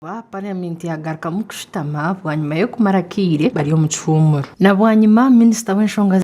Parliament yagaruka mu kushtama bwanyuma yo kumara kiire bari omu kihumuro na bwanyuma minisita w'enshonga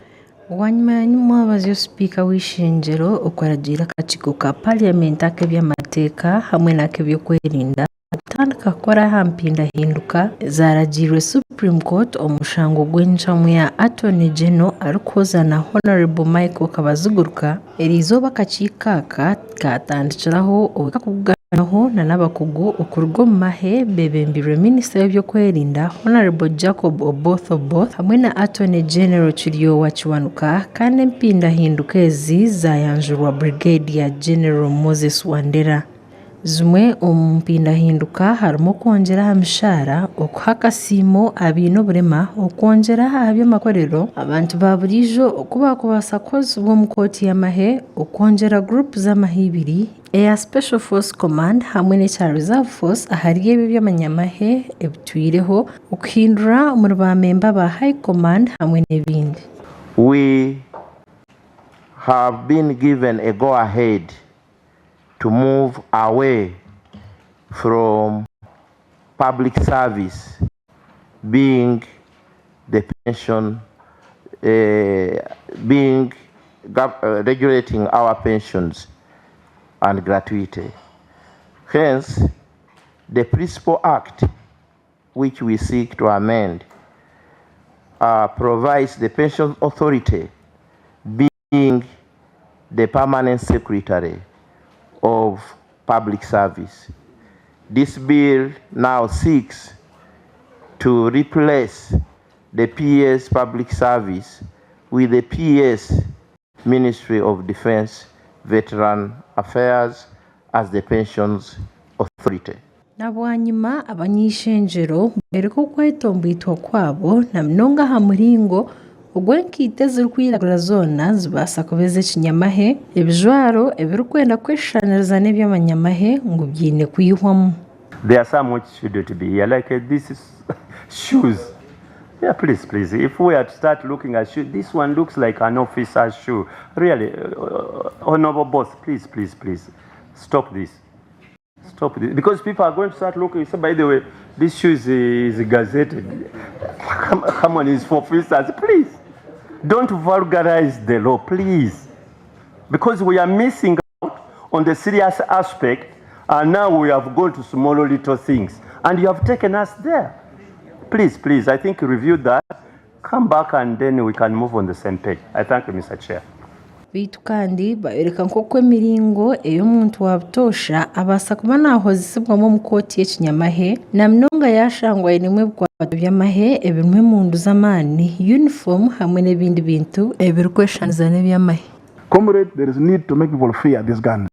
bwanyuma y'omwabazi speaker Bw'Eishengyero okwaragira akakiiko ka Parliament ak'eby'amateeka hamwe n'ak'ebyokwerinda kutandika kukora aha mpindahinduka zaragirwe Supreme Court omushango gw'enchamu ya Attorney General arikuhoza na Honorable Michael Kabaziguruka eriizooba akakiiko aka katandikiraho obukakuganaho na n'abakugu okuruga omu mahe bebembirwe minisita w'ebyokwerinda Honorable Jacob Oboth hamwe na Attorney General Kiryowa Kiwanuka kandi empindahinduka ezi zayanjurwa Brigadier General Moses Wandera. Zimwe omu mpindahinduka harimu okwongera aha mishahara, okuha akasiimo abaine oburema, okwongera aha by'amakorero abantu ba buriijo oku bakubaasa kukozesibwa omu kooti y'amahe, okwongera group z'amahe 2 eya Special Force Command hamwe n'ekya Reserve Force ahari ebyo by'amanyamahe ebitwireho, okuhindura omuri bamemba ba High Command hamwe n'ebindi. We have been given a go-ahead to move away from public service being the pension, regulating our pensions and gratuity. Hence, the Principal Act, which we seek to amend, provides the Pension Authority being the permanent secretary of public service. This bill now seeks to replace the PS public service with the PS Ministry of Defense Veteran Affairs as the Pensions Authority. Na bwanyuma abany'Ishengyero bereka okwetombaitwa kwabo na mnonga aha muringo ogw'enkiite zirikwiragura zoona zibaasa kubeza ekinyamahe ebijwaro ebirikwenda kweshaniriza n'eby'amanyamahe ngu byine kwihwamu. There are some which shouldn't be here, like this is shoes. Yeah, please, if we had to start looking at shoes, this one looks like an officer's shoe. Really, honorable boss, please, stop this. Stop this, because people are going to start looking. So, by the way, this shoe is gazetted. Come on, it's for officers, please. Don't vulgarize the law, please. Because we are missing out on the serious aspect, and now we have gone to small little things. And you have taken us there. Please, I think review that, come back, and then we can move on the same page. I thank you, Mr. Chair. Bitu kandi bayoreka nk'okwo emiringo ey'omuntu wa butosha abaasa kuba naahozesebwamu omu kooti y'ekinyamahe na munonga yashangwa ainimu ebikwato by'amahe ebirimu emundu z'amaani, uniform hamwe n'ebindi bintu ebirikweshaniza n'ebyamahe. Comrade, there is need to make people fear these guns.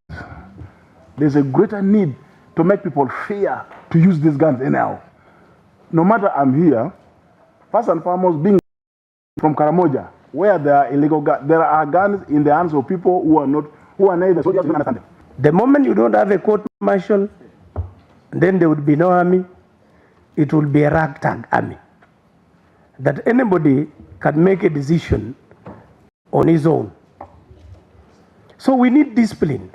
There is a greater need to make people fear to use these guns anyhow. No matter I'm here, first and foremost being from Karamoja, where there are illegal guns, there are guns in the hands of people who are neither soldiers nor understand them. The moment you don't have a court martial, then there would be no army. It will be a ragtag army. That anybody can make a decision on his own. So we need discipline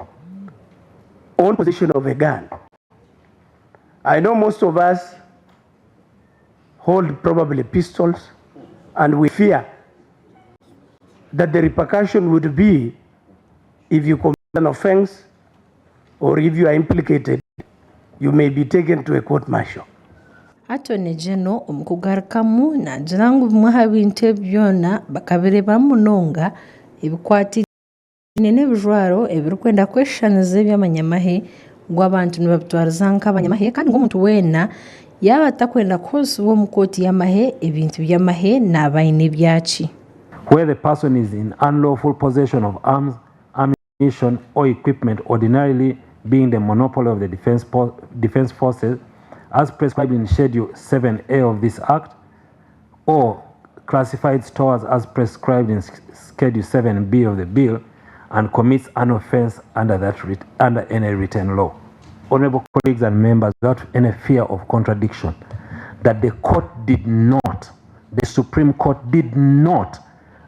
on possession of a gun. I know most of us hold probably pistols, and we fear that the repercussion would be if you commit an offense or if you are implicated, you may be taken to a court martial. Attorney General omukugarukamu nagira ngu bimwe ha bintu ebyona bakabireba munonga ebikwatire n'ebijwaro ebirikwenda kweshaniza eby'amanyamahe ngu abantu nibabitwariza nk'abanyamahe kandi ng'omuntu weena yaba atakwenda kukozesibwa omu kooti y'amahe ebintu by'amahe n'abaine byaki. Where the person is in unlawful possession of arms, ammunition, or equipment ordinarily being the monopoly of the defense forces as prescribed in Schedule 7A of this Act, or classified stores as prescribed in Schedule 7B of the bill, and commits an offense under any written law. Honorable colleagues and members, without any fear of contradiction, that the Supreme Court did not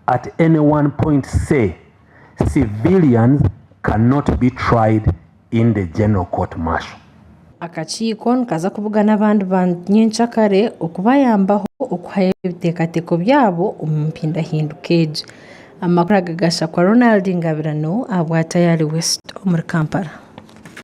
at any one point say civilians cannot be tried in the general court martial. akakiiko nikaza kuvuga n'abandi bantu nyenkyakare okubayambaho okuhayo ebiteekateeko byabo omu mpindahinduka egi. Amakuru agagasha kwa Ronald Ngabirano aha Bwatayali West omuri Kampala.